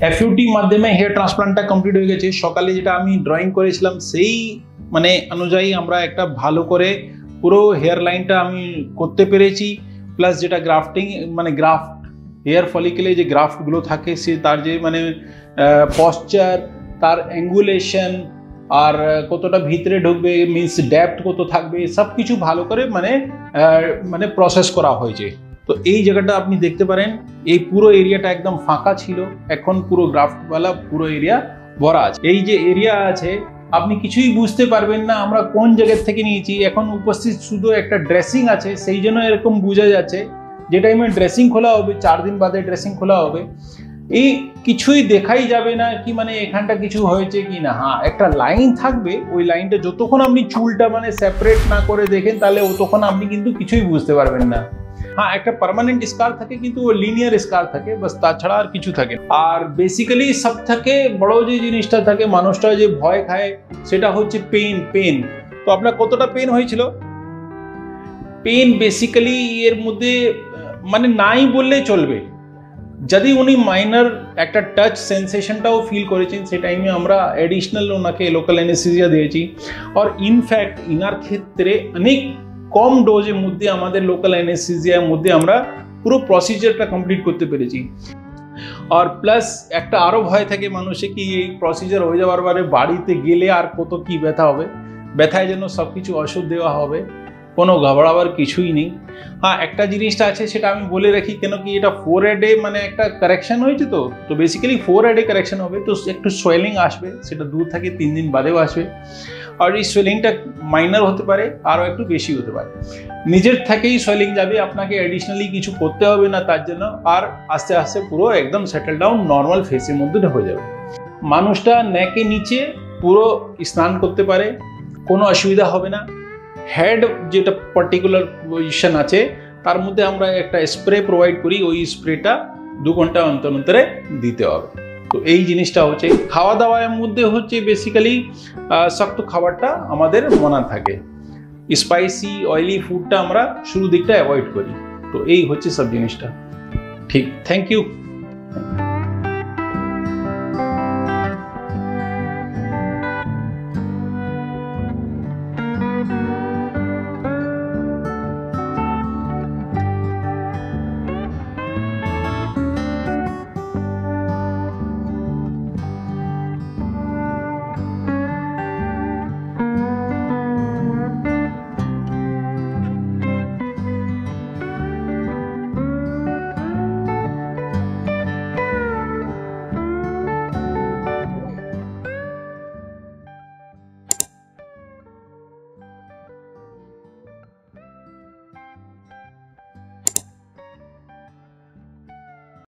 FUT মাধ্যমে hair ট্রান্সপ্লান্টটা complete হয়ে গেছে। সকালে যেটা আমি ড্রয়িং করেছিলাম সেই মানে অনুযায়ী আমরা একটা ভালো করে পুরো হেয়ার লাইনটা আমি করতে পেরেছি। প্লাস যেটা গ্রাফটিং মানে গ্রাফট হেয়ার ফলিকেলে যে গ্রাফটগুলো থাকে সে তার যে মানে পশ্চার, তার অ্যাঙ্গুলেশন, আর কতটা ভিতরে ঢুকবে মিনস ডেপথ কত থাকবে, সব কিছু ভালো করে মানে প্রসেস করা হয়েছে। তো এই জায়গাটা আপনি দেখতে পারেন, এই পুরো এরিয়াটা একদম ফাঁকা ছিল, এখন পুরো গ্রাফটওয়ালা পুরো এরিয়া ভরা আছে। এই যে এরিয়া আছে আপনি কিছুই বুঝতে পারবেন না আমরা কোন জায়গা থেকে নিয়েছি। এখন উপস্থিত শুধু একটা ড্রেসিং আছে, সেই জন্য এরকম বোঝা যাচ্ছে। যে টাইমে ড্রেসিং খোলা হবে 4 দিন বাদে ড্রেসিং খোলা হবে, এই কিছুই দেখাই যাবে না কি মানে এখানটা কিছু হয়েছে কি না। হ্যাঁ, একটা লাইন থাকবে, ওই লাইনটা যতক্ষণ আপনি চুলটা মানে সেপারেট না করে দেখেন তাহলে ততক্ষণ আপনি কিন্তু কিছুই বুঝতে পারবেন না। হ্যাঁ, একটা পার্মানেন্ট স্কার থাকে কিন্তু ও লিনিয়ার স্কার থাকে, বাস তাছাড়া আর কিছু থাকে। আর বেসিক্যালি সব থেকে বড় যে জিনিসটা থাকে মানুষটা যে ভয় খায় সেটা হচ্ছে পেন। তো আপনার কতটা পেন হয়েছিল? পেন বেসিক্যালি এর মধ্যে মানে নাই বললেই চলবে। যদি উনি মাইনর একটা টাচ সেন্সেশনটাও ফিল করেছেন সে টাইমে আমরা এডিশনাল ওনাকে লোকাল অ্যানেস্থেসিয়া দিয়েছি। আর ইনফ্যাক্ট ইনার ক্ষেত্রে অনেক কম ডোজের মধ্যে আমাদের লোকাল অ্যানেস্থেসিয়ার মধ্যে আমরা পুরো প্রসিজারটা কমপ্লিট করতে পেরেছি। আর প্লাস একটা আরও ভয় থাকে মানুষে কি এই প্রসিজার হয়ে যাওয়ার পরে বাড়িতে গেলে আর কত কি ব্যথা হবে, ব্যথায় যেন সব কিছু ওষুধ দেওয়া হবে, কোনো ঘাবড়াবার কিছুই নেই। হ্যাঁ, একটা জিনিসটা আছে সেটা আমি বলে রাখি, কেন কি এটা 4 হেডে মানে একটা কারেকশন হয়েছে। তো বেসিক্যালি 4 হেডে কারেকশন হবে, তো একটু সোয়েলিং আসবে, সেটা 2 থেকে 3 দিন বাদেও আসবে। আর এই সোয়েলিংটা মাইনর হতে পারে, আরও একটু বেশি হতে পারে। নিজের থেকেই সোয়েলিং যাবে, আপনাকে অ্যাডিশনালি কিছু করতে হবে না তার জন্য। আর আস্তে আস্তে পুরো একদম সেটেল ডাউন নর্মাল ফেসের মধ্যে হয়ে যাবে। মানুষটা নেকে নিচে পুরো স্নান করতে পারে, কোনো অসুবিধা হবে না। হেড যেটা পার্টিকুলার পজিশন আছে তার মধ্যে আমরা একটা স্প্রে প্রোভাইড করি, ওই স্প্রেটা 2 ঘন্টা অন্তর অন্তরে দিতে হবে। তো এই জিনিসটা হচ্ছে খাওয়া দাওয়ার মধ্যে হচ্ছে বেসিক্যালি শক্ত খাবারটা আমাদের মনা থাকে, স্পাইসি অয়েলি ফুডটা আমরা শুরু দিকটা অ্যাভয়েড করি। তো এই হচ্ছে সব জিনিসটা। ঠিক, থ্যাংক ইউ।